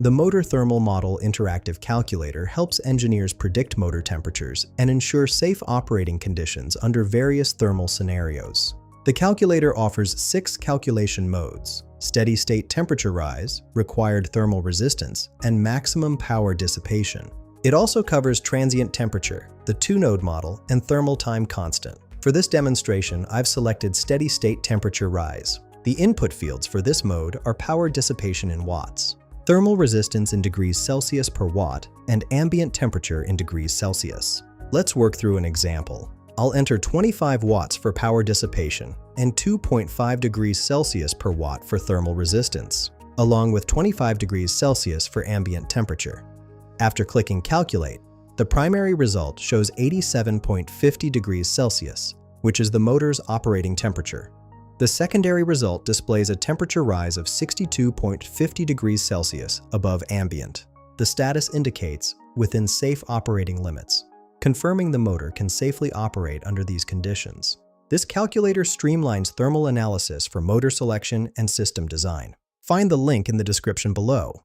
The Motor Thermal Model Interactive Calculator helps engineers predict motor temperatures and ensure safe operating conditions under various thermal scenarios. The calculator offers 6 calculation modes: steady-state temperature rise, required thermal resistance, and maximum power dissipation. It also covers transient temperature, the 2-node model, and thermal time constant. For this demonstration, I've selected steady-state temperature rise. The input fields for this mode are power dissipation in watts, thermal resistance in degrees Celsius per watt, and ambient temperature in degrees Celsius. Let's work through an example. I'll enter 25 watts for power dissipation and 2.5 degrees Celsius per watt for thermal resistance, along with 25 degrees Celsius for ambient temperature. After clicking Calculate, the primary result shows 87.50 degrees Celsius, which is the motor's operating temperature. The secondary result displays a temperature rise of 62.50 degrees Celsius above ambient. The status indicates within safe operating limits, confirming the motor can safely operate under these conditions. This calculator streamlines thermal analysis for motor selection and system design. Find the link in the description below.